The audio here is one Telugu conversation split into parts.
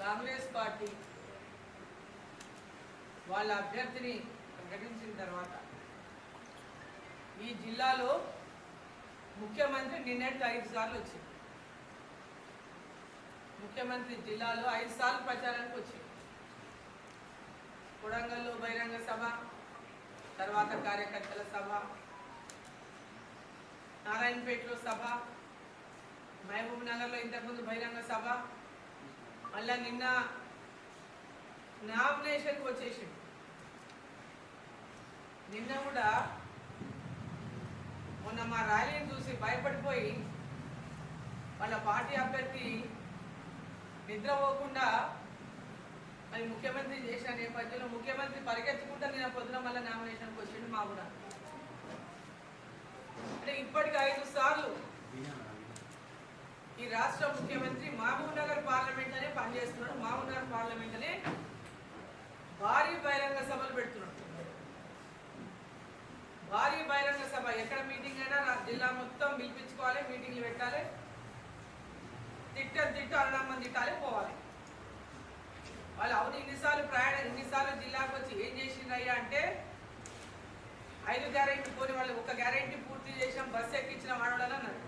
కాంగ్రెస్ పార్టీ వాళ్ళ అభ్యర్థిని ప్రకటించిన తర్వాత ఈ జిల్లాలో ముఖ్యమంత్రి నిన్నటి 5 సార్లు వచ్చింది. ముఖ్యమంత్రి జిల్లాలో 5 సార్లు ప్రచారానికి వచ్చింది. కొడంగల్లో బహిరంగ సభ, తర్వాత కార్యకర్తల సభ, నారాయణపేటలో సభ, మహబూబ్ నగర్లో ఇంతకుముందు బహిరంగ సభ, మళ్ళా నిన్న నామినేషన్కి వచ్చేసింది. నిన్న కూడా మొన్న మా ర్యాలీని చూసి భయపడిపోయి వాళ్ళ పార్టీ అభ్యర్థి నిద్రపోకుండా మరి ముఖ్యమంత్రి చేసిన నేపథ్యంలో ముఖ్యమంత్రి పరిగెత్తుకుంటా నిన్న పొద్దున మళ్ళీ నామినేషన్కి వచ్చిండు. మా కూడా అంటే ఇప్పటికి 5 సార్లు ఈ రాష్ట్ర ముఖ్యమంత్రి మహబూబ్ నగర్ పార్లమెంట్ అనే పనిచేస్తున్నాడు. మహబూబ్ నగర్ పార్లమెంట్ అనే భారీ బహిరంగ సభలు పెడుతున్నాడు. భారీ బహిరంగ సభ ఎక్కడ మీటింగ్ అయినా జిల్లా మొత్తం పిలిపించుకోవాలి, మీటింగ్లు పెట్టాలి, తిట్టు 6 మంది తిట్టాలి, పోవాలి. వాళ్ళు అవును ఇన్నిసార్లు జిల్లాకు వచ్చి ఏం చేసిండ్రయ్యా అంటే 5 గ్యారెంటీ పోని వాళ్ళు 1 గ్యారెంటీ పూర్తి చేసాం, బస్సు ఎక్కించిన వాడవాళ్ళని అన్నారు.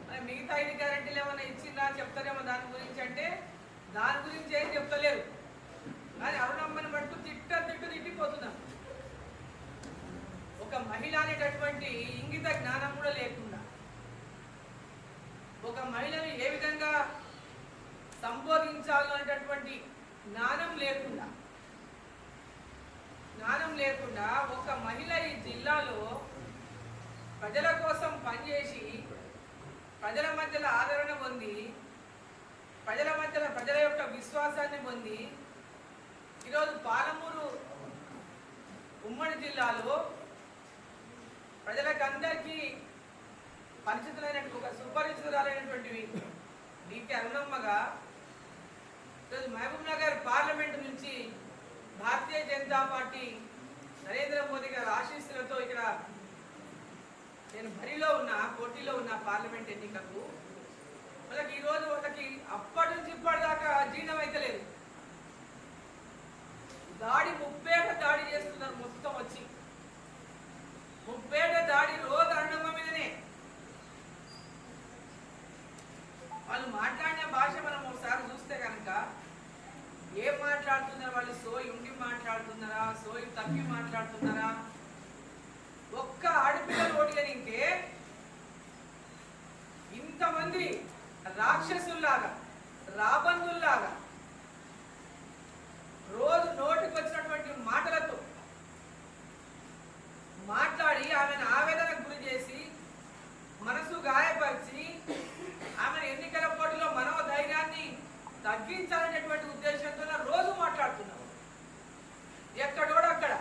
మరి మిగతా 5 గ్యారెంటీలు ఏమన్నా ఇచ్చిందా చెప్తారేమో దాని గురించి అంటే దాని గురించి ఏం చెప్తలేరు. కానీ అరుణమ్మని మట్టు తిట్టిపోతున్నారు. ఒక మహిళ అనేటటువంటి ఇంగిత జ్ఞానం కూడా లేకుండా, ఒక మహిళని ఏ విధంగా సంబోధించాలనేటటువంటి జ్ఞానం లేకుండా ఒక మహిళ ఈ జిల్లాలో ప్రజల కోసం పనిచేసి ప్రజల మధ్యలో ఆదరణ పొంది ప్రజల యొక్క విశ్వాసాన్ని పొంది ఈరోజు పాలమూరు ఉమ్మడి జిల్లాలో ప్రజలకందరికీ పరిచితులైనటువంటి సుపరిచితురాలైనటువంటివి డీకే అరుణమ్మగా ఈరోజు మహబూబ్ నగర్ పార్లమెంటు నుంచి భారతీయ జనతా పార్టీ నరేంద్ర మోదీ గారి ఆశీస్సులతో ఇక్కడ నేను పోటీలో ఉన్న పార్లమెంట్ ఎన్నికకు వాళ్ళకి ఈరోజు వాళ్ళకి అప్పటి నుంచి ఇప్పటిదాకా జీర్ణం అయితే లేదు. ముప్పేట దాడి చేస్తున్నారు. మొత్తం వచ్చి ముప్పేట దాడి రోజు అరుణమ్మ మీదనే. వాళ్ళు మాట్లాడిన భాష మనం ఒకసారి చూస్తే కనుక ఏం మాట్లాడుతున్నారు, వాళ్ళు సోయి ఉండి మాట్లాడుతున్నారా, సోయి తప్పి మాట్లాడుతున్నారా? ఒక్క ఆడపిల్లలు ఓడిగనింటే ఇంతమంది రాక్షసుల్లాగా రాబందుల్లాగా రోజు నోటికి వచ్చినటువంటి మాటలతో మాట్లాడి ఆమెను ఆవేదనకు గురి చేసి మనసు గాయపరిచి ఆమెను ఎన్నికల పోటీలో మనోధైర్యాన్ని తగ్గించాలనేటువంటి ఉద్దేశంతో రోజు మాట్లాడుతున్నారు. ఎక్కడోడక్కడ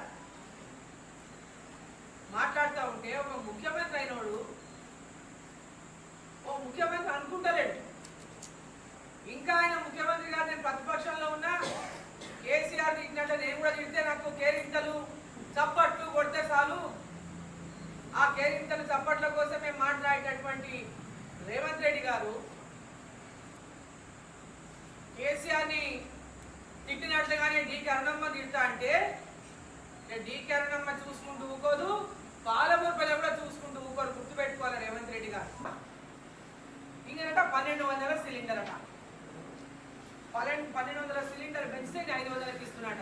మాట్లాడుతూ ఉంటే ఒక ముఖ్యమంత్రి అయినోడు ఓ ముఖ్యమంత్రి అనుకుంటలేడు. ఇంకా ఆయన ముఖ్యమంత్రి గారు నేను ప్రతిపక్షంలో ఉన్నా కేసీఆర్ తిట్టినట్టు నేను కూడా తిడితే నాకు కేరింతలు చప్పట్లు కొడితే చాలు, ఆ కేరింతలు చప్పట్ల కోసమే మాట్లాడేటటువంటి రేవంత్ రెడ్డి గారు కేసీఆర్ని తిట్టినట్లుగానే డీకే అరుణమ్మ తిడతా అంటే డీకే అరుణమ్మ చూసుకుంటూ ఊకోదు, పాలమూరు ప్రజలు కూడా చూసుకుంటూ ఊకోరు. గుర్తుపెట్టుకోవాలి రేవంత్ రెడ్డి గారు. ఇంకనట 1200 సిలిండర్ అట. 1200 సిలిండర్ పెంచితే 500కి ఇస్తున్నట.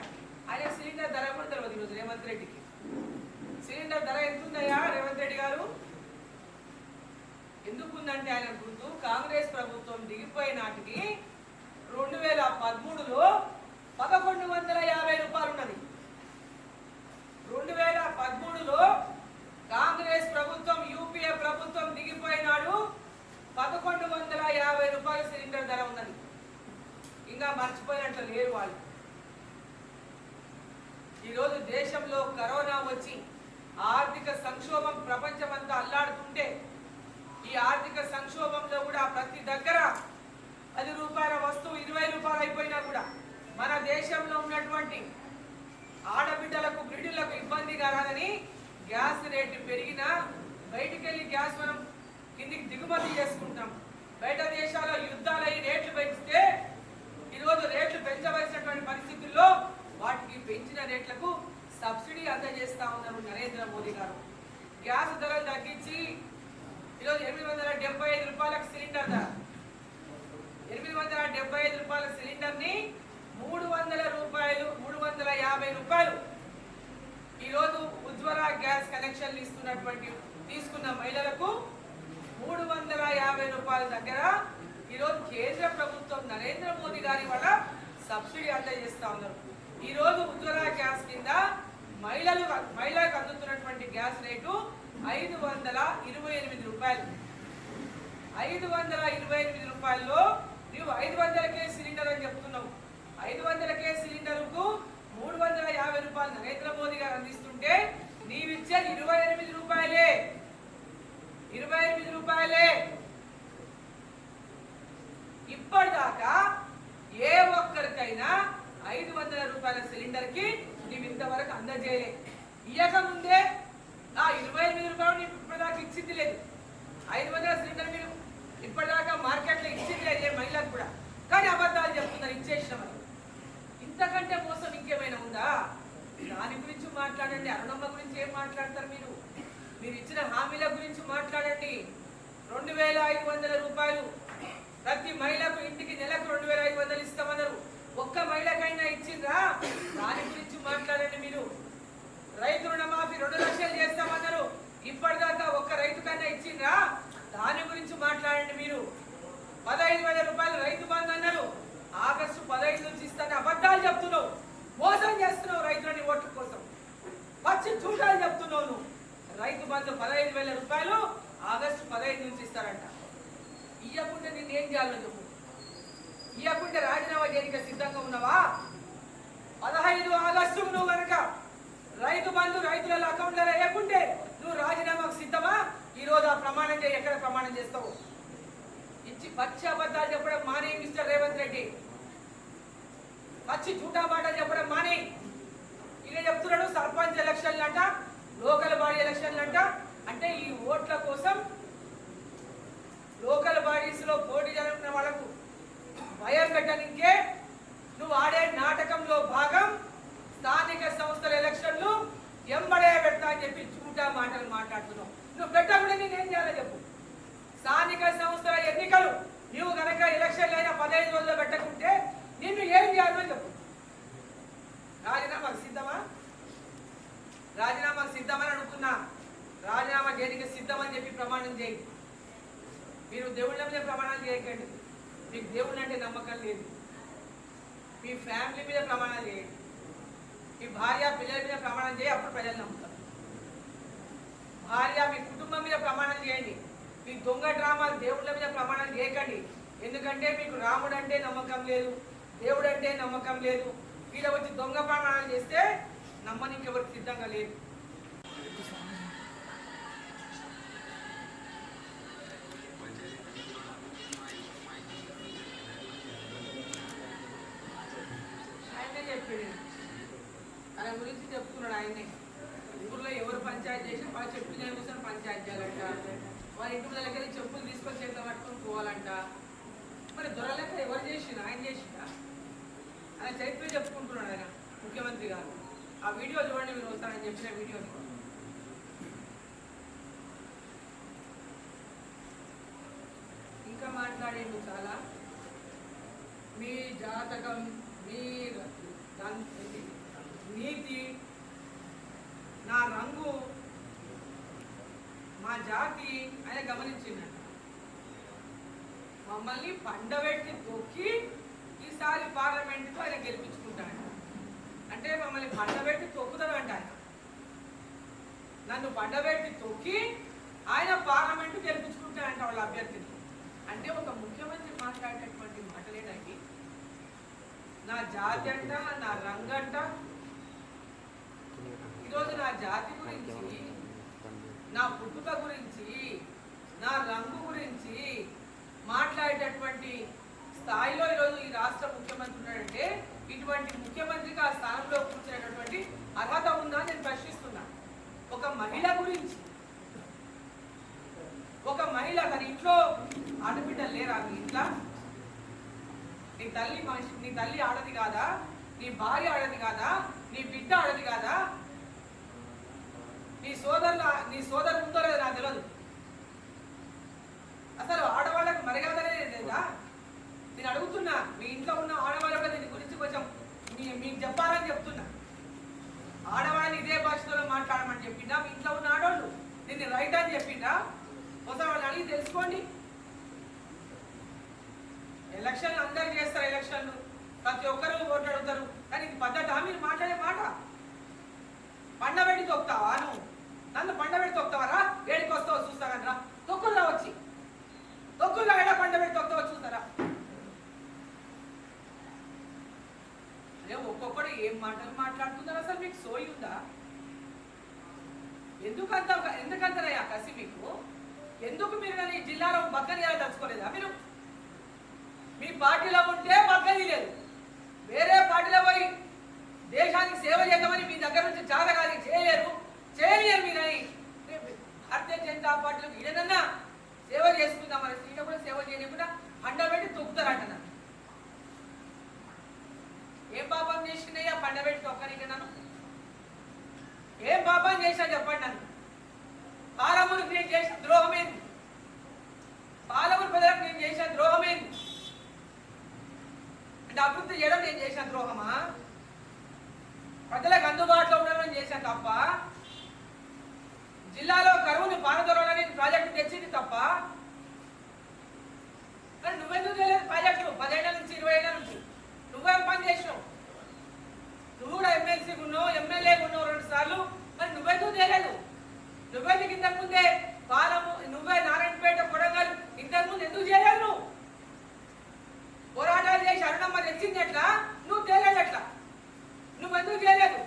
ఆయన సిలిండర్ ధర కూడా తెలియదు ఈరోజు రేవంత్ రెడ్డికి. సిలిండర్ ధర ఎంత ఉందయ్యా రేవంత్ రెడ్డి గారు? ఎందుకుందంటే ఆయన గుర్తు కాంగ్రెస్ ప్రభుత్వం దిగిపోయే నాటికి 2013లో 1150 రూపాయలు ఉన్నది. 2013లో కాంగ్రెస్ ప్రభుత్వం యూపీఏ ప్రభుత్వం దిగిపోయినాడు 1150 రూపాయల సిలిండర్ ధర ఉన్నది. ఇంకా మర్చిపోయినట్లు లేరు వాళ్ళు. ఈరోజు దేశంలో కరోనా వచ్చి ఆర్థిక సంక్షోభం ప్రపంచమంతా అల్లాడుతుంటే ఈ ఆర్థిక సంక్షోభంలో కూడా ప్రతి దగ్గర 10 రూపాయల వస్తువు 20 రూపాయలు అయిపోయినా కూడా మన దేశంలో ఉన్నటువంటి ఆడబిడ్డలకు గృహిణులకు ఇబ్బందిగా రాదని గ్యాస్ రేటు పెరిగినా బయటికి వెళ్ళి గ్యాస్ మనం కిందికి దిగుమతి చేసుకుంటాం. బయట దేశాల్లో యుద్ధాలు అయ్యి రేట్లు పెంచితే ఈరోజు రేట్లు మోదీ గారు గ్యాస్ ధరలు తగ్గించి ఈరోజు 875 రూపాయలకు సిలిండర్ ధర, 875 రూపాయల సిలిండర్ ని 300 రూపాయలు 350 రూపాయలు ఈరోజు ఉజ్వల గ్యాస్ కనెక్షన్లు ఇస్తున్నటువంటి తీసుకున్న మహిళలకు 350 రూపాయల దగ్గర ఈరోజు కేంద్ర ప్రభుత్వం నరేంద్ర మోదీ గారి వల్ల సబ్సిడీ అందజేస్తా ఉన్నారు. ఈరోజు ఉజ్వల గ్యాస్ కింద మహిళలకు అందుతున్నటువంటి గ్యాస్ రేటు 528 రూపాయలు. 528 రూపాయల్లో నువ్వు 500కే సిలిండర్ అని చెప్తున్నావు. 500కే సిలిండర్కు 350 రూపాయలు నరేంద్ర మోదీ గారు అందిస్తుంటే నీవిచ్చేది 28 రూపాయలే. 28 రూపాయలే. ఇప్పటిదాకా ఏ ఒక్కరికైనా 500 రూపాయల సిలిండర్ కి నీవు ఇంతవరకు అందజేయలే. ఇయ్యక ముందే 28 రూపాయలు నీకు ఇప్పటిదాకా ఇచ్చింది లేదు. 500 సిలిండర్ మీరు ఇప్పటిదాకా మార్కెట్లో ఇచ్చింది లేదు ఏ మహిళకు కూడా. కానీ అబద్ధాలు చెప్తున్నారు ఇచ్చేసినామని. ఇంతకంటే మోసం ఇంకేమైనా ఉందా? దాని గురించి మాట్లాడండి. అరుణమ్మ గురించి ఏం మాట్లాడతారు మీరు? మీరు ఇచ్చిన హామీల గురించి మాట్లాడండి. 2500 రూపాయలు ప్రతి మహిళకు ఇంటికి నెలకు 2500 ఇస్తామన్నారు. ఒక్క మహిళకైనా ఇచ్చిండ్రా? దాని గురించి మాట్లాడండి మీరు. రైతు రుణమాఫీ 2 లక్షలు చేస్తామన్నారు. ఇప్పటిదాకా ఒక్క రైతుకైనా ఇచ్చిండ్రా? దాని గురించి మాట్లాడండి మీరు. 15,000 రూపాయలు రైతు బంధు అన్నారు. ఆగస్టు 15 నుంచి ఇస్తాను అబద్ధాలు చెప్తున్నావు. మోసం చేస్తున్నావు రైతులని ఓట్ల కోసం. వచ్చి చూడాలి చెప్తున్నావు నువ్వు. రైతు బంధు 15,000 రూపాయలు ఆగస్టు 15 నుంచి ఇస్తారంట. ఇయ్యకుంటే నేను ఏం చేయాలో చెప్పు. ఇయ్యకుంటే రాజీనామా చేయడానికి సిద్ధంగా ఉన్నావా? 15 ఆగస్టుకు నువ్వు కనుక రైతు బంధు రైతుల అకౌంట్లో వేయకుంటే నువ్వు రాజీనామాకు సిద్ధమా? ఈ రోజు ఆ ప్రమాణం చేయి. ఎక్కడ ప్రమాణం చేస్తావు? ఇచ్చి పచ్చి అబద్ధాలు చెప్పడం మానే మిస్టర్ రేవంత్ రెడ్డి. పచ్చి జూటా మాటలు చెప్పడం మానే. ఇక చెప్తున్నాడు సర్పంచ్ ఎలక్షన్లు అంట, లోకల్ బాడీ ఎలక్షన్లు అంట. అంటే ఈ ఓట్ల కోసం లోకల్ బాడీస్ లో పోటీ జరుగుతున్న వాళ్ళకు భయం పెట్టడానికే నువ్వు ఆడే నాటకంలో భాగం స్థానిక సంస్థల ఎలక్షన్లు ఎంబడే పెడతా అని చెప్పి జూటా మాటలు మాట్లాడుతున్నావు. నువ్వు పెట్టకుండా నేనేం చేయాలో చెప్పు. స్థానిక సంస్థల ఎన్నికలు నువ్వు కనుక ఎలక్షన్లు అయినా 15 రోజుల్లో పెట్టకుంటే నిన్ను ఏం చేయాలో చెప్పు. రాజీనామాకు సిద్ధమా? రాజీనామాకు సిద్ధమని అడుగుతున్నా. రాజీనామా చేయడానికి సిద్ధమని చెప్పి ప్రమాణం చేయి. మీరు దేవుళ్ళ మీద ప్రమాణాలు చేయకండి. మీకు దేవుళ్ళు అంటే నమ్మకం లేదు. మీ ఫ్యామిలీ మీద ప్రమాణాలు చేయండి. మీ భార్య పిల్లల మీద ప్రమాణం చేయి. అప్పుడు ప్రజలు నమ్ముతారు. భార్య మీ కుటుంబం మీద ప్రమాణం చేయండి. మీ దొంగ డ్రామాలు దేవుళ్ళ మీద ప్రమాణం చేయకండి. ఎందుకంటే మీకు రాముడు అంటే నమ్మకం లేదు, దేవుడు అంటే నమ్మకం లేదు. వీళ్ళ వచ్చి దొంగ ప్రమాణాలు చేస్తే నమ్మనికి ఎవరికి సిద్ధంగా లేదు. ఆయనే చెప్పాడు. తన గురించి చెప్తున్నాడు ఆయనే. ఊర్లో ఎవరు పంచాయతీ చేసినా వాళ్ళ చెప్పులు కూర్చొని పంచాయతీ చేయాలంట. వాళ్ళ ఇంటి దగ్గర చెప్పులు తీసుకొని చేతిలో పట్టుకొని పోవాలంట. మరి దొరలెక్క ఎవరు చేసినా? ఆయన చేసినా? ఆయన చరిత్ర చెప్పుకుంటున్నాడు ఆయన ముఖ్యమంత్రి గారు. ఆ వీడియో చూడండి మీరు వస్తానని చెప్పిన వీడియోని. ఇంకా మాట్లాడేందు చాలా. మీ జాతకం, మీ నీతి, నా రంగు, మా జాతి ఆయన గమనించిందంట. మమ్మల్ని పండబెట్టి తొక్కి ఈసారి పార్లమెంటుకు ఆయన గెలిపించుకుంటాడు. అంటే మమ్మల్ని పండబెట్టి తొక్కుతాడంట ఆయన. నన్ను పండబెట్టి తొక్కి ఆయన పార్లమెంటు గెలిపించుకుంటాడంట వాళ్ళ అభ్యర్థిని. అంటే ఒక ముఖ్యమంత్రి మాట్లాడేటటువంటి మాటలేనండి. నా జాతి అంట, నా రంగు అంట. ఈరోజు నా జాతి గురించి, నా పుట్టుక గురించి, నా రంగు గురించి మాట్లాడేటటువంటి స్థాయిలో ఈరోజు ఈ రాష్ట్ర ముఖ్యమంత్రి ఉన్నాడంటే ఇటువంటి ముఖ్యమంత్రికి ఆ స్థానంలో కూర్చునేటటువంటి అర్హత ఉందా నేను ప్రశ్నిస్తున్నా. ఒక మహిళ గురించి, ఒక మహిళ తన ఇంట్లో ఆడబిడ్డలు లేరా? నీ ఇంట్లో నీ తల్లి ఆడది కాదా? నీ భార్య ఆడది కాదా? నీ బిడ్డ ఆడది కాదా? నీ సోదరు ఉందో లేదో నాకు తెలియదు. అసలు ఆడవాళ్ళకు మర్యాదనే లేదా? నేను అడుగుతున్నా, మీ ఇంట్లో ఉన్న ఆడవాళ్ళ దీని గురించి కొంచెం మీకు చెప్పాలని చెప్తున్నా. ఆడవాళ్ళని ఇదే భాషలో మాట్లాడమని చెప్పిందా? మీ ఇంట్లో ఉన్న ఆడవాళ్ళు దీన్ని రైట్ అని చెప్పిందా? ఒకసారి వాళ్ళని అడిగి తెలుసుకోండి. ఎలక్షన్లు అందరు చేస్తారు, ఎలక్షన్లు ప్రతి ఒక్కరు ఓట్లు అడుగుతారు, కానీ ఇది పద్ధతి మీరు మాట్లాడే మాట. పండబెట్టి తొక్కుతావా నువ్వు? నన్ను పండబెట్టి తొక్కుతావరా? ఏడికి వస్తావో చూస్తానరా? తొక్కుల్లో వచ్చి తొక్కుల్లో ఎడ పండబెట్టి తొక్కుతావో చూస్తారా? ఒక్కొక్కడు ఏం మాటలు మాట్లాడుతున్నారు? అసలు మీకు సోయి ఉందా? ఎందుకంతనయ్యా కసి మీకు? ఎందుకు మీరు కానీ జిల్లాలో బక్కని ఎలా తలుచుకోలేదా? మీరు మీ పార్టీలో ఉంటే బక్కని లేదు, వేరే పార్టీలో పోయి దేశానికి సేవ చేద్దామని మీ దగ్గర నుంచి చాలగాలి చేయలేరు మీరని భారతీయ జనతా పార్టీలో ఏదన్నా సేవ చేసుకుందాం మరి స్త్రీలో కూడా సేవ చేయకుండా పండబెట్టి తొక్కుతారంట. ఏం పాపం చేసిందయ్యా పండబెట్టి తొక్కనిక? నన్ను ఏం పాపం చేశా చెప్పండి. నన్ను పాలమూరుకు నేను చేసిన ద్రోహమేంది? పాలమూరు ప్రజలకు నేను చేసిన ద్రోహమేంది? అంటే అభివృద్ధి చేయడం నేను చేసిన ద్రోహమా? ప్రజలకు అందుబాటులో ఉండడం చేసిన తప్ప? జిల్లాలో కరువుని పారదొరలని ప్రాజెక్టు తెచ్చింది తప్ప? కానీ నువ్వెందుకు చేయలేదు ప్రాజెక్టు? 10 ఏళ్ల నుంచి 20 ఏళ్ల నుంచి నువ్వేం పని చేసినావు? నువ్వు కూడా ఎమ్మెల్సీ ఉన్నావు, ఎమ్మెల్యే ఉన్నావు 2 సార్లు, మరి నువ్వెందుకు చేయలేదు? నువ్వెందుకు ఇంతకుముందే నువ్వే నారాయణపేట కొడంగల్ ఇంతకుముందు ఎందుకు చేయలేదు? నువ్వు పోరాటాలు చేసి అరుణమ్మ తెచ్చింది ఎట్లా? నువ్వు తేలేదు ఎట్లా? నువ్వెందుకు చేయలేదు?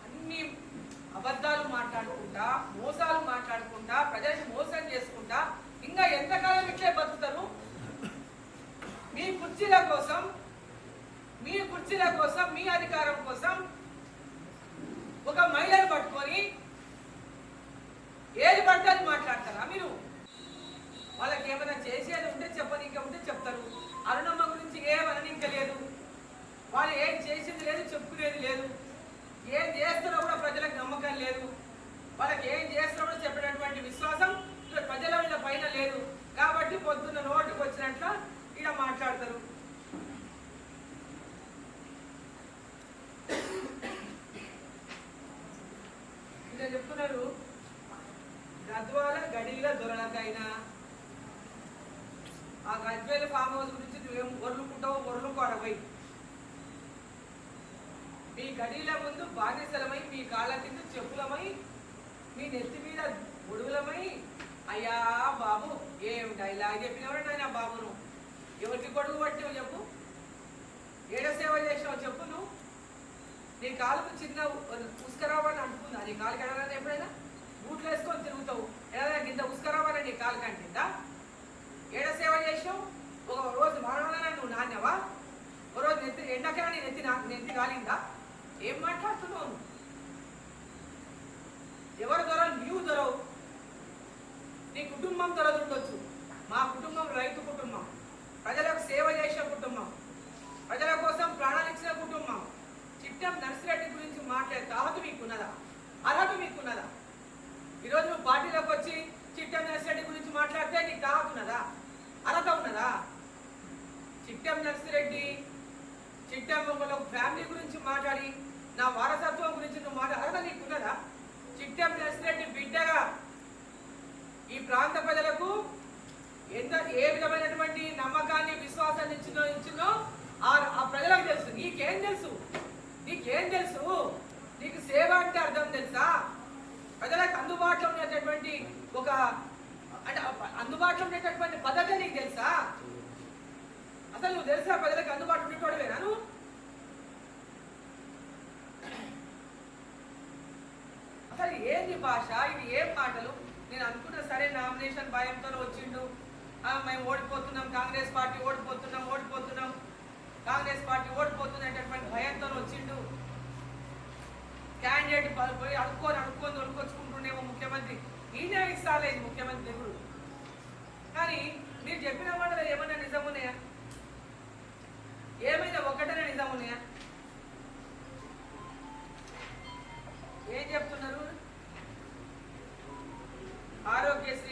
అన్ని అబద్ధాలు మాట్లాడుకుంటా, మోసాలు మాట్లాడుకుంటా, ప్రజలకు మోసం చేసుకుంటా ఇంకా ఎంతకాలం ఇట్లే బతుకుతారు? మీ కుర్చీల కోసం, మీ అధికారం కోసం ఒక మహిళను పట్టుకొని ఏది పడితే అది మాట్లాడతారా మీరు? వాళ్ళకి ఏమైనా చేసేది ఉంటే చెప్పనీక ఉంటే చెప్తారు. అరుణమ్మ గురించి ఏమననీక లేదు, వాళ్ళు ఏం చేసేది లేదు, చెప్పుకునేది లేదు. ఏం చేస్తారో కూడా ప్రజలకు నమ్మకం లేదు. వాళ్ళకి ఏం చేస్తారో కూడా చెప్పేటటువంటి విశ్వాసం ప్రజల వీళ్ళ పైన లేదు. కాబట్టి పొద్దున్న నోటికి వచ్చినట్ల ఇలా మాట్లాడతారు. ఇలా చెప్తున్నారు, గద్వాల గడిల దొరలకైనా ఆ గజ్వేల్ ఫామ్ హౌస్ గురించి నువ్వేం ఒర్లుకుంటావో అడవై. మీ గడిల ముందు బానిసలమై, మీ కాళ్ళ కింద చెప్పులమై, మీ నెత్తి మీద గొడుగులమై, అయ్యా బాబు ఏం డైలాగ్ చెప్పినవాడు నాయన బాబు. నువ్వు ఎవరికి గొడుగు పట్టినావు చెప్పు? ఏడ సేవ చేసినావు చెప్పు? నువ్వు నీ కాలుకు చిన్న ఉస్కరావని అంటుకుందా? నీ కాలు కడగాలని ఎప్పుడైనా బూట్లు వేసుకొని తిరుగుతావు, ఏదైనా గింత ఉస్కరావని నీ కాలు కంటిందా? ఏడ సేవ చేసినావు? ఒక రోజు మానవనా నువ్వు నాణ్యవా? ఒక రోజు ఎండకైనా నీ నెత్తి కాలిందా? ఏం మాట్లాడుతున్నావు? ఎవరు దొరలు? నీవు దొరవు, నీ కుటుంబం దొరదుండొచ్చు. మా కుటుంబం రైతు కుటుంబం, ప్రజలకు సేవ చేసే కుటుంబం, ప్రజల కోసం ప్రాణాలు ఇచ్చిన కుటుంబం. చిట్టం నర్సిరెడ్డి గురించి మాట్లాడే తాహత మీకున్నదా? అర్హత మీకున్నదా? ఈరోజు నువ్వు పార్టీలోకి వచ్చి చిట్టం నర్సిరెడ్డి గురించి మాట్లాడితే నీకు తాహత ఉన్నదా? అర్హత ఉన్నదా? చిట్టం నర్సిరెడ్డి, చిట్టం ఫ్యామిలీ గురించి మాట్లాడి నా వారసత్వం గురించి నువ్వు అర్హత నీకున్నదా? చిట్టం నర్సిరెడ్డి బిడ్డగా ఈ ప్రాంత ప్రజలకు ఏ విధమైనటువంటి నమ్మకాన్ని, విశ్వాసాన్ని ఇచ్చినో ఆ ప్రజలకు తెలుసు. నీకేం తెలుసు? నీకు సేవ అంటే అర్థం తెలుసా? ప్రజలకు అందుబాటులో ఉండేటటువంటి అందుబాటులో ఉండేటటువంటి పద్ధతి నీకు తెలుసా? అసలు నువ్వు తెలుసా ప్రజలకు అందుబాటులో ఉండేటోడువేనా నువ్వు? అసలు ఏంది భాష ఇది? ఏం మాటలు? నేను అనుకున్నా సరే నామినేషన్ భయంతో వచ్చిండు, మేము ఓడిపోతున్నాం, కాంగ్రెస్ పార్టీ ఓడిపోతున్నాం, కాంగ్రెస్ పార్టీ ఓడిపోతున్నటువంటి భయంతో వచ్చిండు. క్యాండిడేట్ పోయి అడుక్కొని దొరికొచ్చుకుంటుండేమో ముఖ్యమంత్రి. ఈయన ఇస్తాలేదు ముఖ్యమంత్రి దిగుడు. కానీ మీరు చెప్పిన మాటలు ఏమైనా నిజం ఉన్నాయా? ఏమైనా ఒకటనే నిజం ఉన్నాయా? ఏం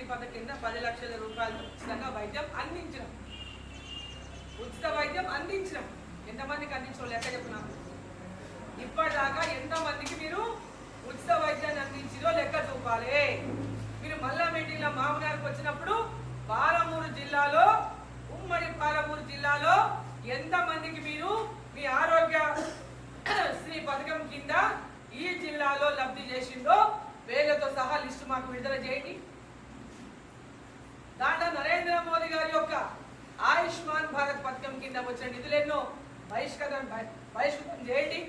పథకం కింద 10 లక్షల రూపాయలు ఉచితంగా వైద్యం అందించినాం. ఉచిత వైద్యం అందించినాం. ఎంతమందికి అందించడం లెక్క చెప్పున్నాం. ఇప్పటిదాకా ఎంతమందికి మీరు ఉచిత వైద్యాన్ని అందించిరో లెక్క చూపాలి. మీరు మళ్ళా మీటింగ్లో మామూనార్కి వచ్చినప్పుడు పాలమూరు జిల్లాలో, ఉమ్మడి పాలమూరు జిల్లాలో ఎంతమందికి మీరు మీ ఆరోగ్య శ్రీ పథకం కింద ఈ జిల్లాలో లబ్ధి చేసిందో పేర్లతో సహా లిస్టు మాకు విడుదల చేయండి. దాంట్లో నరేంద్ర మోదీ గారి యొక్క ఆయుష్మాన్ భారత్ పథకం కింద వచ్చిన నిధులెన్నో బహిష్కృతం చేయండి.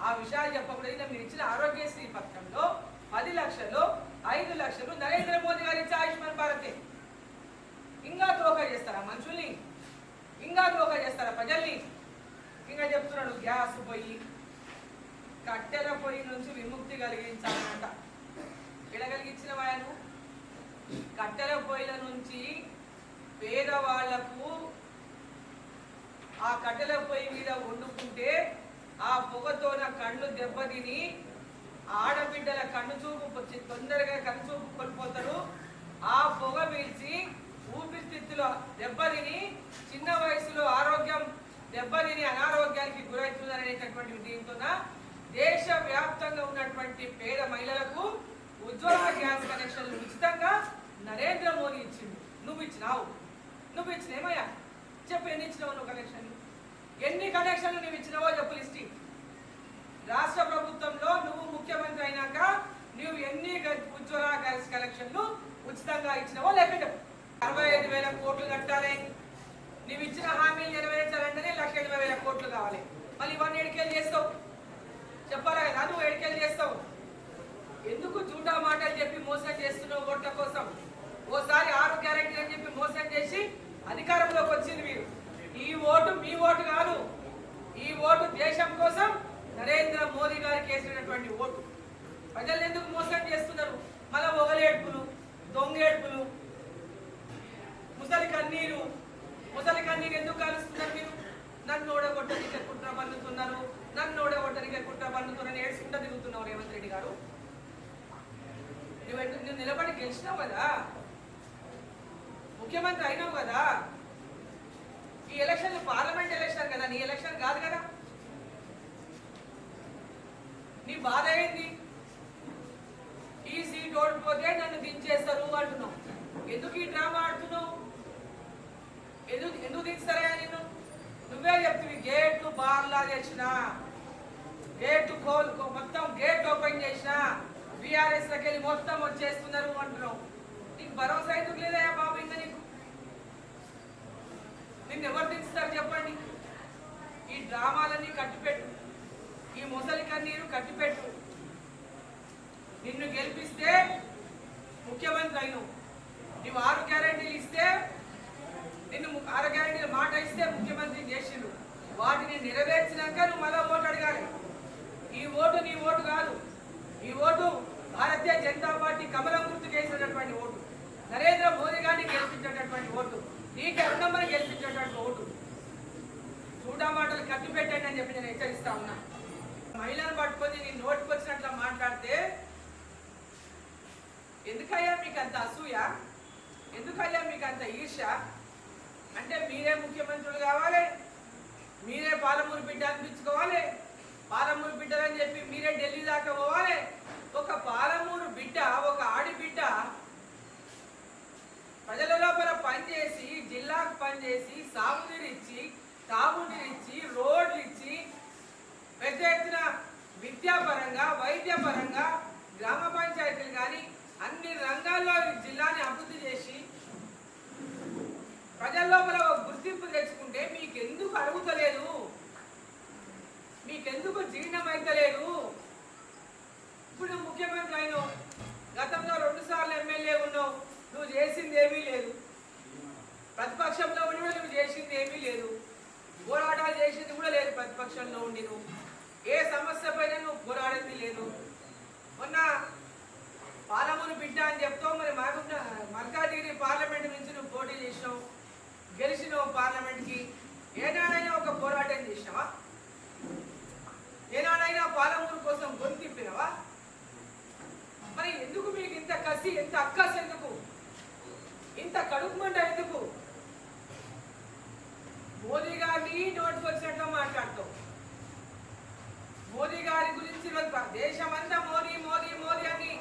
ఆ విషయాలు చెప్పకుండా మీరు ఇచ్చిన ఆరోగ్యశ్రీ పథకంలో 10 లక్షలు 5 లక్షలు నరేంద్ర మోదీ గారు ఇచ్చే ఆయుష్మాన్ భారతే. ఇంకా దోఖా చేస్తారా మనుషుల్ని? ఇంకా దోఖా చేస్తారా ప్రజల్ని? ఇంకా చెప్తున్నాడు గ్యాస్ పొయ్యి, కట్టెల పొయ్యి నుంచి విముక్తి కలిగించాలంట. ఎక్కడ కలిగించిన వాయను? కట్టెల పొయ్యిల నుంచి పేదవాళ్లకు ఆ కట్టెల పొయ్యి మీద వండుకుంటే ఆ పొగతోన కళ్ళు దెబ్బతిని ఆడబిడ్డల కన్ను చూపు తొందరగా కన్ను చూపు కోల్పోతారు. ఆ పొగ పీల్చి ఊపిరితిత్తులో దెబ్బతిని చిన్న వయసులో ఆరోగ్యం దెబ్బతిని అనారోగ్యానికి గురవుతుందనేటటువంటి దీంతో దేశవ్యాప్తంగా ఉన్నటువంటి పేద మహిళలకు ఉజ్వల గ్యాస్ కనెక్షన్లు ఉచితంగా నరేంద్ర మోదీ ఇచ్చింది. నువ్వు ఇచ్చినావు. నువ్వు ఇచ్చినేమయ్యా చెప్పు, ఎన్ని ఇచ్చినావు నువ్వు కనెక్షన్లు? ఎన్ని కనెక్షన్లు నువ్వు ఇచ్చినావో చెప్పు లిస్టి. రాష్ట్ర ప్రభుత్వంలో నువ్వు ముఖ్యమంత్రి అయినాక నువ్వు ఎన్ని ఉజ్వల గ్యాస్ కనెక్షన్లు ఉచితంగా ఇచ్చినావో లెక్క చెప్పు. 65,000 కోట్లు కట్టాలి. నువ్వు ఇచ్చిన హామీలు నెరవేర్చాలంటేనే 1,80,000 కోట్లు కావాలి. మళ్ళీ ఇవన్నీ ఎడికేలు చేస్తావు చెప్పాలా కదా? నువ్వు ఎడికేలు చేస్తావు. ఎందుకు జూటా మాటలు చెప్పి మోసం చేస్తున్నావు ఓట్ల కోసం? ఓసారి 6 గ్యారెంటీలు అని చెప్పి మోసం చేసి అధికారంలోకి వచ్చింది మీరు. ఈ ఓటు మీ ఓటు కాదు. ఈ ఓటు దేశం కోసం నరేంద్ర మోదీ గారికి వేసినటువంటి ఓటు. ప్రజలు ఎందుకు మోసం చేస్తున్నారు? మళ్ళా ఒగలేడుపులు, దొంగేడుపులు, ముసలి కన్నీరు ఎందుకు కాలుస్తున్నారు మీరు? నన్ను ఓడగొట్టడానికి కుట్ర పన్నుతున్నారు, నన్ను ఓడగొట్టడానికి కుట్ర పన్నుతున్నారని ఏడ్చుకుంటా తిరుగుతున్నావు రేవంత్ రెడ్డి గారు. నువ్వు నిలబడి గెలిచినావు కదా, ముఖ్యమంత్రి అయినావు కదా. ఈ ఎలక్షన్ పార్లమెంట్ ఎలక్షన్ కదా, నీ ఎలక్షన్ కాదు కదా. నీ బాధ ఏంది? ఈ సీట్ ఓడిపోతే నన్ను దించేస్తారు అంటున్నావు. ఎందుకు ఈ డ్రామా ఆడుతున్నావు? ఎందుకు దించుతారా నేను? నువ్వే చెప్తివి గేట్లు బార్లా చేసిన, గేట్ మొత్తం గేట్ ఓపెన్ చేసిన, బీఆర్ఎస్ లకి వెళ్ళి మొత్తం వచ్చేస్తున్నారు అంటున్నావు. నీకు భరోసా ఎందుకు లేదా బాబు? ఇంకా నిన్ను ఎవరు దించుతారు చెప్పండి? ఈ డ్రామాలన్నీ కట్టిపెట్టు, ఈ ముసలి కన్నీరు కట్టిపెట్టు. నిన్ను గెలిపిస్తే ముఖ్యమంత్రి అయినావు. నువ్వు 6 గ్యారెంటీలు ఇస్తే, నిన్ను 6 గ్యారెంటీల మాట ఇస్తే ముఖ్యమంత్రి చేసిండు. వాటిని నెరవేర్చినాక నువ్వు మళ్ళా ఓటు అడగాలి. ఈ ఓటు నీ ఓటు కాదు. ఈ ఓటు భారతీయ జనతా పార్టీ కమలం గుర్తు చేసినటువంటి ఓటు, నరేంద్ర మోదీ గారిని గెలిపించేటటువంటి ఓటు, నీకు అన్నమ్మని గెలిపించేటటువంటి ఓటు. చూడా మాటలు కట్టు పెట్టండి అని చెప్పి నేను హెచ్చరిస్తా ఉన్నా. మహిళను పట్టుకొని నీ నోటికి వచ్చినట్లా మాట్లాడితే ఎందుకయ్యా మీకు అంత అసూయ? ఎందుకయ్యా మీకు అంత ఈర్ష? అంటే మీరే ముఖ్యమంత్రులు కావాలి, మీరే పాలమూరు బిడ్డ అనిపించుకోవాలి, పాలమూరు బిడ్డలని చెప్పి మీరే ఢిల్లీ దాకా పోవాలి. ఒక పాలమూరు బిడ్డ, ఒక ఆడిబిడ్డ ప్రజల లోపల పనిచేసి, జిల్లాకు పనిచేసి, సాగునీరిచ్చి, తాగునీరిచ్చి, రోడ్లు ఇచ్చి, పెద్ద ఎత్తున విద్యాపరంగా, వైద్యపరంగా, గ్రామ పంచాయతీలు కానీ అన్ని రంగాల్లో జిల్లాని అభివృద్ధి చేసి ప్రజల లోపల గుర్తింపు తెచ్చుకుంటే మీకెందుకు అడుగుతలేదు? మీకెందుకు జీర్ణమైతలేదు? ఇప్పుడు నువ్వు ముఖ్యమంత్రి అయినావు, గతంలో 2 సార్లు ఎమ్మెల్యే ఉన్నావు, నువ్వు చేసింది ఏమీ లేదు. ప్రతిపక్షంలో ఉండి కూడా నువ్వు చేసింది ఏమీ లేదు. పోరాటాలు చేసింది కూడా లేదు. ప్రతిపక్షంలో ఉండి నువ్వు ఏ సమస్య పైన నువ్వు పోరాడింది లేదు. మొన్న పాలమూరు బిడ్డ అని చెప్తావు, మరి మల్కాజిగిరి పార్లమెంట్ నుంచి నువ్వు పోటీ చేసినావు, గెలిచినావు పార్లమెంట్కి. ఏనాడైనా ఒక పోరాటం చేసినావా? ఏనాడైనా పాలమూరు కోసం గొంతిప్పినావా? మరి ఎందుకు మీకు ఇంత కసి, ఎంత అక్కసు? ఎందుకు ఇంత కడుపు మంట ఎందుకు? మోదీ గారిని నోటికి వచ్చినట్లు మాట్లాడతావు. మోదీ గారి గురించి దేశమంతా మోదీ మోదీ మోదీ అని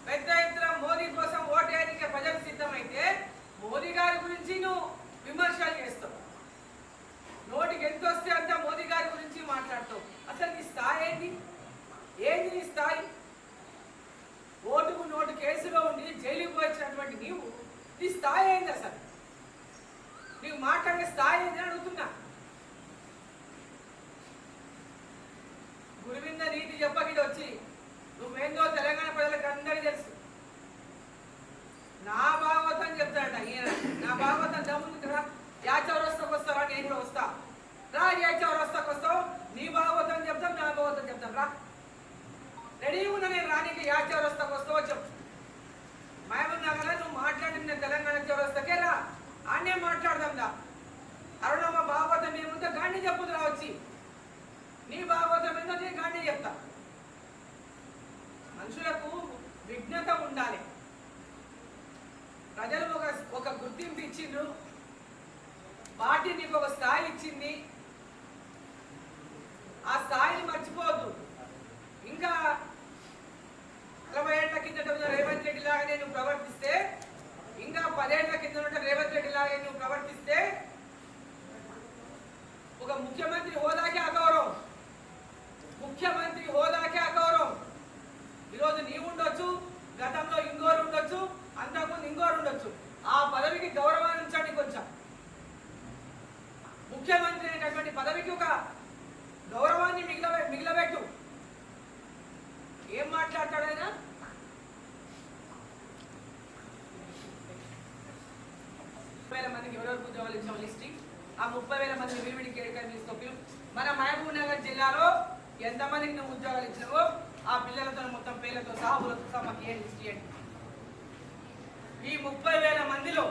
పెద్ద ఎత్తున మోదీ కోసం ఓటేయడానికి ప్రజలు సిద్ధమైతే మోదీ గారి గురించి నువ్వు విమర్శలు చేస్తావు. నోటికి ఎంత వస్తే అంత మోదీ గారి గురించి మాట్లాడతావు. అసలు నీ స్థాయి ఏంటి? ఏంది నీ స్థాయి? ఓటుకు నోటు కేసులో ఉండి జైలుకు వచ్చినటువంటి నీ స్థాయి ఏంది? అసలు నీవు మాట్లాడే స్థాయి ఏంటి అడుగుతున్నా. గురువింద నీతి చెప్పకిటి వచ్చి నువ్వేందో తెలంగాణ ప్రజలకు అందరికీ తెలుసు. నా భాగవతం చెప్తాడ ఈయన. నా భాగవతం దమ్ముంది కదా, యా చౌరస్తాకు వస్తారా? నేను కూడా వస్తా రా. ఏ చౌరస్తాకు వస్తావు? నీ భాగవతం చెప్తాం, నా భాగవతం చెప్తాం రా. రెడీ ఉన్నా నేను రానికి. యా చౌరస్తాకు వస్తావో చెప్పు. మహబూబ్ నగర్ నువ్వు మాట్లాడిన తెలంగాణ చౌరస్తాకే రా, ఆనే మాట్లాడదాం దా. అరుణమ్మ భాగవతం ఏముందో గాంధీ చెప్పుదు రా వచ్చి. నీ భాగవతం ఏందో నేను గాంధీ చెప్తా. మనుషులకు విఘ్నత ఉండాలి. ప్రజలు ఒక గుర్తింపు ఇచ్చిండ్రు, పార్టీ నీకు ఒక స్థాయి ఇచ్చింది. ఆ స్థాయిని మర్చిపోవద్దు. ఇంకా 40 ఏళ్ల కిందట రేవంత్ రెడ్డి లాగానే నువ్వు ప్రవర్తిస్తే, ఇంకా 10 ఏళ్ల కింద రేవంత్ రెడ్డి లాగా నువ్వు ప్రవర్తిస్తే ఒక ముఖ్యమంత్రి హోదాకే అగౌరవం. ముఖ్యమంత్రి హోదాకే అగౌరవం. ఈరోజు నీవు ఉండొచ్చు, గతంలో ఇంకోరు ఉండొచ్చు, అంతకుముందు ఇంకోరు ఉండొచ్చు. ఆ పదవికి గౌరవాన్ని ఉంచండి కొంచెం. ముఖ్యమంత్రి అనేటటువంటి పదవికి ఒక గౌరవాన్ని మిగిలబెట్టు. ఏం మాట్లాడతాడు ఆయన? మందికి ఎవరెవరికి ఉద్యోగాలు ఇచ్చాం లిస్టింగ్. ఆ 30,000 మంది విడివిడి కేటాయించి మన మహబూబ్ నగర్ జిల్లాలో ఎంతమందికి నువ్వు ఉద్యోగాలు ఇచ్చినావో ఆ పిల్లలతో మొత్తం పేర్లతో సాగులతో సహా మాకు ఏ లిస్ట్ ఇవ్వండి. ఈ 30,000 మందిలో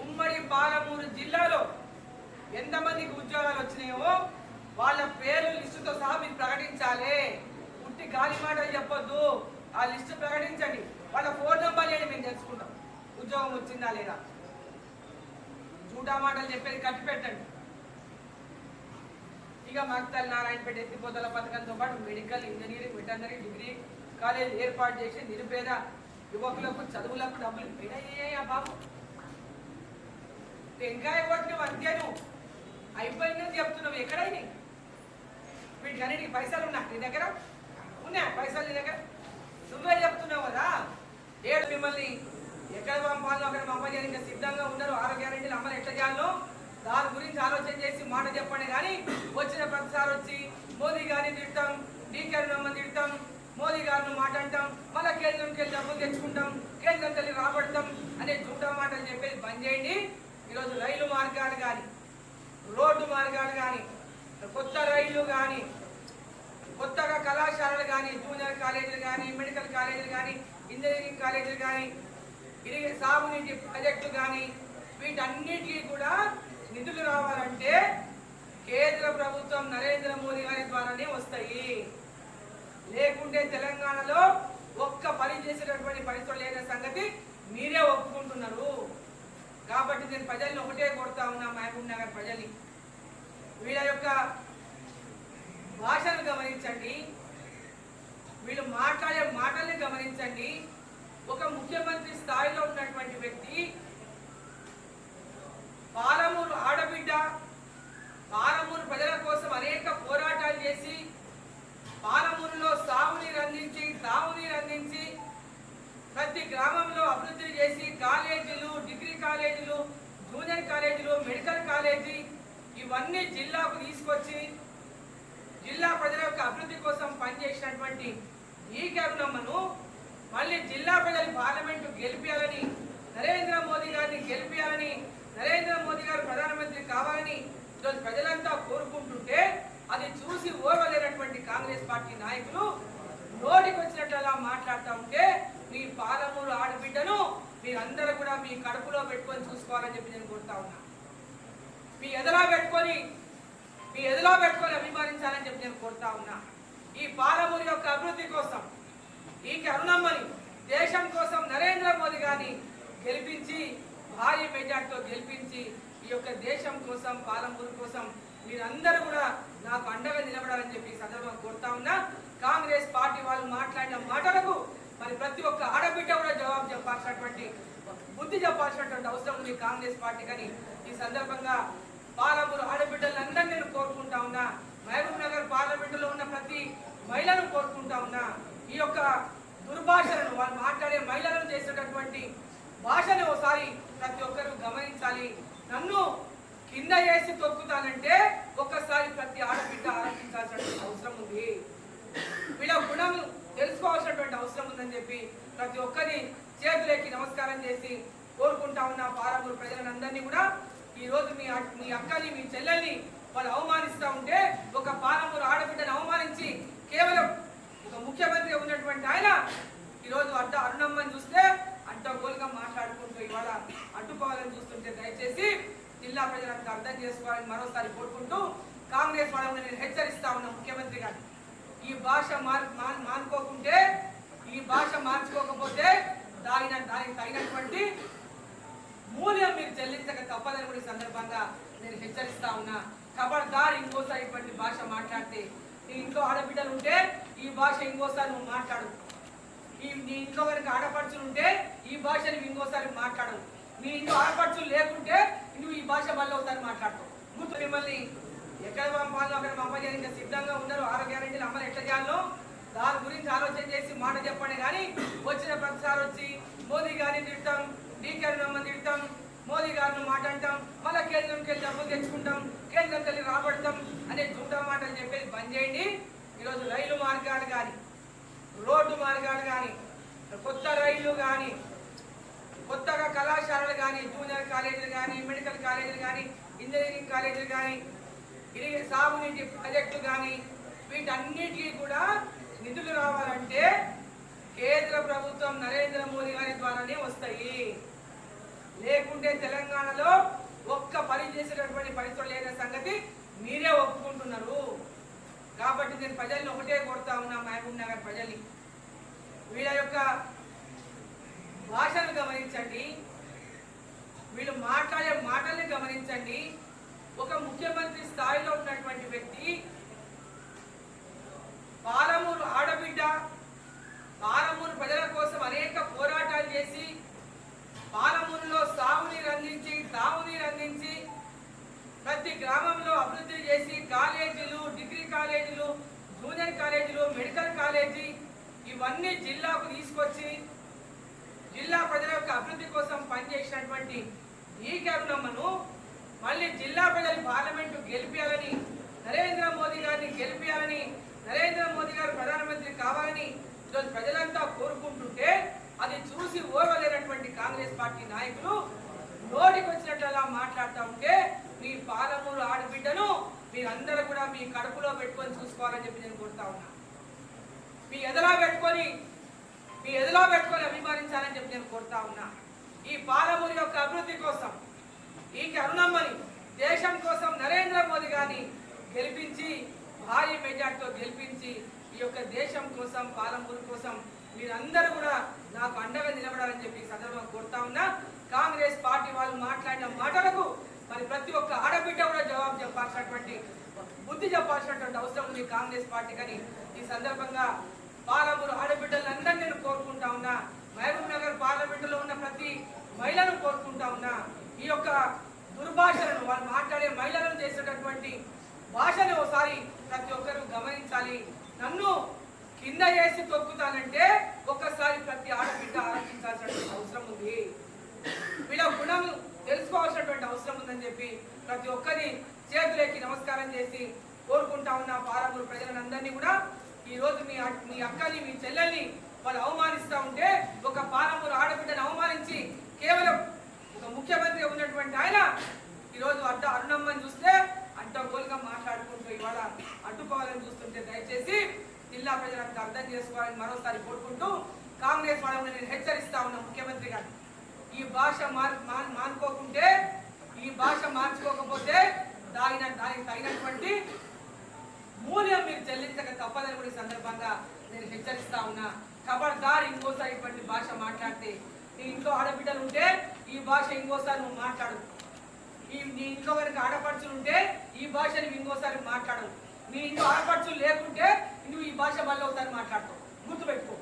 ఉమ్మడి పాలమూరు జిల్లాలో ఎంతమందికి ఉద్యోగాలు వచ్చినాయో వాళ్ళ పేర్లు లిస్టుతో సహా మీరు ప్రకటించాలి. పుట్టి గాలి మాటలు చెప్పొద్దు. ఆ లిస్టు ప్రకటించండి. వాళ్ళ ఫోన్ నెంబర్ ఏంటి మేము తెలుసుకుంటాం, ఉద్యోగం వచ్చిందా లేదా. జూటా మాటలు చెప్పేది కట్టి పెట్టండి. ఇక మక్తల్ నారాయణపేట ఎత్తిపోతల పథకంతో పాటు medical, engineering, veterinary, degree college ఏర్పాటు చేసి నిరుపేద యువకులకు చదువులకు డబ్బులు పెడయ్యా బాబు. టెంకాయ కొట్టినవు అంతేను, అయిపోయిందని చెప్తున్నావు. ఎక్కడైనా వీటికన్నిటికి పైసలు ఉన్నా నీ దగ్గర? ఉన్నా పైసలు నీ దగ్గర? నువ్వే చెప్తున్నావు కదా. ఏడు మిమ్మల్ని ఎక్కడ పంపాలో అక్కడ పంపజేయడానికి సిద్ధంగా ఉన్నారు. 6 గ్యారెంటీలు అమలు ఎట్లా చేయాలో దాని గురించి ఆలోచన చేసి మాట చెప్పండి. కానీ వచ్చిన ప్రతిసారి వచ్చి మోదీ గారిని తిడతాం, డీకేర్నమ్మని తిడతాం, మోదీ గారిని మాట అంటాం, మళ్ళీ కేంద్రంకి వెళ్ళి డబ్బులు తెచ్చుకుంటాం, కేంద్రం వెళ్ళి రాబడతాం అనే జూటా మాటలు చెప్పేది బంద్ చేయండి. ఈరోజు రైలు మార్గాలు కానీ, రోడ్డు మార్గాలు కానీ, కొత్త రైళ్లు కానీ, కొత్తగా కళాశాలలు కానీ, జూనియర్ కాలేజీలు కానీ, మెడికల్ కాలేజీలు కానీ, ఇంజనీరింగ్ కాలేజీలు కానీ, సాగునీటి ప్రాజెక్టులు కానీ, వీటన్నిటికీ కూడా నిధులు రావాలంటే కేంద్ర ప్రభుత్వం నరేంద్ర మోదీ గారి ద్వారానే వస్తాయి. లేకుంటే తెలంగాణలో ఒక్క పని చేసేటటువంటి పరిస్థితులు లేని సంగతి మీరే ఒప్పుకుంటున్నారు. కాబట్టి నేను ప్రజల్ని ఒకటే కొడతా ఉన్నా, మహబూబ్ నగర్ ప్రజల్ని, వీళ్ళ యొక్క భాషను గమనించండి, వీళ్ళు మాట్లాడే మాటల్ని గమనించండి. ఒక ముఖ్యమంత్రి స్థాయిలో ఉన్నటువంటి వ్యక్తి, పాలమూరు ఆడబిడ్డ, పాలమూరు ప్రజల కోసం అనేక పోరాటాలు చేసి పాలమూరులో సాగునీరు అందించి, తాగునీరు అందించి, ప్రతి గ్రామంలో అభివృద్ధి చేసి కాలేజీలు, డిగ్రీ కాలేజీలు, జూనియర్ కాలేజీలు, మెడికల్ కాలేజీ ఇవన్నీ జిల్లాకు తీసుకొచ్చి జిల్లా ప్రజల యొక్క అభివృద్ధి కోసం పనిచేసినటువంటి ఈ కరుణమ్మను మళ్ళీ జిల్లా ప్రజలు పార్లమెంటు గెలిపించాలని, నరేంద్ర మోదీ గారిని గెలిపించాలని, నరేంద్ర మోదీ గారు ప్రధానమంత్రి కావాలని ఈరోజు ప్రజలంతా కోరుకుంటుంటే అది చూసి ఓర్వలేనటువంటి కాంగ్రెస్ పార్టీ నాయకులు నోటికి వచ్చినట్లలా మాట్లాడుతూ ఉంటే మీ పాలమూరు ఆడబిడ్డను మీరందరూ కూడా మీ కడుపులో పెట్టుకొని చూసుకోవాలని చెప్పి నేను కోరుతా ఉన్నా. మీ ఎదలో పెట్టుకొని అభిమానించాలని చెప్పి నేను కోరుతా ఉన్నా. ఈ పాలమూరు యొక్క అభివృద్ధి కోసం, ఈ కరుణమ్మని దేశం కోసం నరేంద్ర మోదీ గారిని గెలిపించి భారీ మెజార్టీతో గెలిపించి ఈ యొక్క దేశం కోసం పాలమూరు కోసం మీరందరూ కూడా నాకు అండగా నిలబడాలని చెప్పి సందర్భంగా కోరుతా ఉన్నా. కాంగ్రెస్ పార్టీ వాళ్ళు మాట్లాడిన మాటలకు మరి ప్రతి ఒక్క ఆడబిడ్డ కూడా జవాబు చెప్పాల్సినటువంటి బుద్ధి చెప్పాల్సినటువంటి అవసరం ఉంది కాంగ్రెస్ పార్టీ. కానీ ఈ సందర్భంగా పాలమూరు ఆడబిడ్డలందరినీ నేను కోరుకుంటా ఉన్నా. మహబూబ్ నగర్ పార్లమెంటులో ఉన్న ప్రతి మహిళను కోరుకుంటా ఉన్నా. ఈ యొక్క దుర్భాషలను వాళ్ళు మాట్లాడే మహిళలను చేసేటటువంటి భాషను ఒకసారి ప్రతి ఒక్కరు గమనించాలి. నన్ను కింద వేసి తొక్కుతానంటే ఒక్కసారి ప్రతి ఆడబిడ్డ ఆలోచించాల్సినటువంటి అవసరం ఉంది. వీళ్ళ గుణం తెలుసుకోవాల్సినటువంటి అవసరం ఉందని చెప్పి ప్రతి ఒక్కరి చేతులెక్కి నమస్కారం చేసి కోరుకుంటా ఉన్న పాలమూరు ప్రజలందరినీ కూడా ఈ రోజు మీ అక్కని మీ చెల్లెల్ని వాళ్ళు అవమానిస్తూ ఉంటే ఒక పాలమూరు ఆడబిడ్డను అవమానించి కేవలం ఒక ముఖ్యమంత్రి ఉన్నటువంటి ఆయన ఈరోజు అరుణమ్మని చూస్తే అడ్డగోలుగా మాట్లాడుకుంటూ ఇవాళ అడ్డుకోవాలని చూస్తుంటే దయచేసి జిల్లా ప్రజలంతా అర్థం చేసుకోవాలని మరోసారి కోరుకుంటూ కాంగ్రెస్ వాళ్ళని నేను హెచ్చరిస్తా ఉన్నా. ముఖ్యమంత్రి గారు ఈ భాష మానుకోకుంటే ఈ భాష మార్చుకోకపోతే దానికి తగినటువంటి మూల్యం మీరు చెల్లించక తప్పదని కూడా ఈ సందర్భంగా నేను హెచ్చరిస్తా ఉన్నా. ఖబర్దార్ ఇంకోసారి ఇటువంటి భాష మాట్లాడితే నీ ఇంట్లో ఆడబిడ్డలు ఉంటే ఈ భాష ఇంకోసారి నువ్వు మాట్లాడు. నీ ఇంట్లో కనుక ఆడపడుచులు ఉంటే ఈ భాష నువ్వు ఇంకోసారి మాట్లాడు. మీ ఇంట్లో ఆడపడుచులు లేకుంటే నువ్వు ఈ భాష మళ్ళీ ఒకసారి మాట్లాడుతావు. గుర్తు మిమ్మల్ని ఎక్కడ పంపాలో అక్కడ పంపజేయాలి. ఇంకా సిద్ధంగా ఉన్నారు. 6 గ్యారెంటీలు అమలు ఎట్లా చేయాలో దాని గురించి ఆలోచన చేసి మాట చెప్పండి. కానీ వచ్చిన ప్రతిసారి వచ్చి మోదీ గారిని తిడతాం, డీకే అరుణమ్మని తిడతాం, మోదీ గారిని మాట అంటాం, మళ్ళీ కేంద్రంకి వెళ్ళి డబ్బులు తెచ్చుకుంటాం, కేంద్రం వెళ్ళి రాబడతాం అనే జూటా మాటలు చెప్పేది బంద్ చేయండి. ఈరోజు రైలు మార్గాలు కానీ రోడ్డు మార్గాలు కానీ కొత్త రైళ్లు కానీ కొత్తగా కళాశాలలు కానీ జూనియర్ కాలేజీలు కానీ మెడికల్ కాలేజీలు కానీ ఇంజనీరింగ్ కాలేజీలు కానీ సాగునీటి ప్రాజెక్టులు కానీ వీటన్నిటికీ కూడా నిధులు రావాలంటే కేంద్ర ప్రభుత్వం నరేంద్ర మోదీ గారి ద్వారానే వస్తాయి. లేకుంటే తెలంగాణలో ఒక్క పని చేసేటటువంటి పరిస్థితులు లేని సంగతి మీరే ఒప్పుకుంటున్నారు. కాబట్టి నేను ప్రజల్ని ఒకటే కోరుతా ఉన్నా, మహబూబ్ నగర్ ప్రజల్ని వీళ్ళ యొక్క భాషను గమనించండి, వీళ్ళు మాట్లాడే మాటల్ని గమనించండి. ఒక ముఖ్యమంత్రి స్థాయిలో ఉన్నటువంటి వ్యక్తి పాలమూరు ఆడబిడ్డ పాలమూరు ప్రజల కోసం అనేక పోరాటాలు చేసి పాలమూరులో సాగునీరు అందించి తాగునీరు అందించి ప్రతి గ్రామంలో అభివృద్ధి చేసి కాలేజీలు, డిగ్రీ కాలేజీలు, జూనియర్ కాలేజీలు, మెడికల్ కాలేజీ ఇవన్నీ జిల్లాకు తీసుకొచ్చి జిల్లా ప్రజల యొక్క అభివృద్ధి కోసం పనిచేసినటువంటి ఈ కరుణమ్మను మళ్ళీ జిల్లా ప్రజలు పార్లమెంటు గెలిపించాలని, నరేంద్ర మోదీ గారిని గెలిపించాలని, నరేంద్ర మోదీ గారు ప్రధానమంత్రి కావాలని ఈరోజు ప్రజలంతా కోరుకుంటుంటే అది చూసి ఓర్వలేనటువంటి కాంగ్రెస్ పార్టీ నాయకులు నోటికి వచ్చినట్లలా మాట్లాడుతూ ఉంటే మీ పాలమూరు ఆడబిడ్డను మీరందరూ కూడా మీ కడుపులో పెట్టుకొని చూసుకోవాలని చెప్పి నేను కోరుతా ఉన్నా. మీ ఎదలో పెట్టుకొని అభిమానించాలని చెప్పి నేను కోరుతా ఉన్నా. ఈ పాలమూరు యొక్క అభివృద్ధి కోసం ఈ కరుణమ్మని దేశం కోసం నరేంద్ర మోదీ గారిని గెలిపించి భారీ మెజార్టీతో గెలిపించి ఈ యొక్క దేశం కోసం పాలమూరు కోసం మీరందరూ కూడా నాకు అండగా నిలబడాలని చెప్పి సందర్భంగా కోరుతా ఉన్నా. కాంగ్రెస్ పార్టీ వాళ్ళు మాట్లాడిన మాటలకు మరి ప్రతి ఒక్క ఆడబిడ్డ కూడా జవాబు చెప్పాల్సినటువంటి బుద్ధి చెప్పాల్సినటువంటి అవసరం ఉంది కాంగ్రెస్ పార్టీ. కానీ ఈ సందర్భంగా పాలమూరు ఆడబిడ్డలందరినీ నేను కోరుకుంటా ఉన్నా. మహబూబ్ నగర్ పార్లమెంటులో ఉన్న ప్రతి మహిళను కోరుకుంటా ఉన్నా. ఈ యొక్క దుర్భాషలను వాళ్ళు మాట్లాడే మహిళలను చేసేటటువంటి భాషను ఒకసారి ప్రతి ఒక్కరు గమనించాలి. నన్ను కింద వేసి తొక్కుతానంటే ఒక్కసారి ప్రతి ఆడబిడ్డ ఆలోచించాల్సినటువంటి అవసరం ఉంది. వీళ్ళ గుణం తెలుసుకోవాల్సినటువంటి అవసరం ఉందని చెప్పి ప్రతి ఒక్కరి చేతులెక్కి నమస్కారం చేసి కోరుకుంటా ఉన్న పాలమూరు ప్రజలందరినీ కూడా ఈ రోజు మీ అక్కని మీ చెల్లెల్ని వాళ్ళు అవమానిస్తూ ఉంటే ఒక పాలమూరు ఆడబిడ్డను అవమానించి కేవలం ఒక ముఖ్యమంత్రి ఉన్నటువంటి ఆయన ఈరోజు అరుణమ్మని చూస్తే అడ్డగోలుగా మాట్లాడుకుంటూ ఇవాళ అడ్డుకోవాలని చూస్తుంటే దయచేసి జిల్లా ప్రజలంతా అర్థం చేసుకోవాలని మరోసారి కోరుకుంటూ కాంగ్రెస్ వాళ్ళని నేను హెచ్చరిస్తా ఉన్నా. ముఖ్యమంత్రి గారు ఈ భాష మానుకోకుంటే ఈ భాష మార్చుకోకపోతే దానికి తగినటువంటి మూల్యం మీరు చెల్లించక తప్పదని కూడా ఈ సందర్భంగా నేను హెచ్చరిస్తా ఉన్నా. ఖబర్దార్ ఇంకోసారి ఇటువంటి భాష మాట్లాడితే నీ ఇంట్లో ఆడబిడ్డలు ఉంటే ఈ భాష ఇంకోసారి నువ్వు మాట్లాడు. నీ ఇంట్లో కనుక ఆడపడుచులు ఉంటే ఈ భాష నువ్వు ఇంకోసారి మాట్లాడవు. నీ ఇంట్లో ఆడపడుచులు లేకుంటే నువ్వు ఈ భాష మళ్ళీ ఒకసారి మాట్లాడతావు. గుర్తుపెట్టుకో.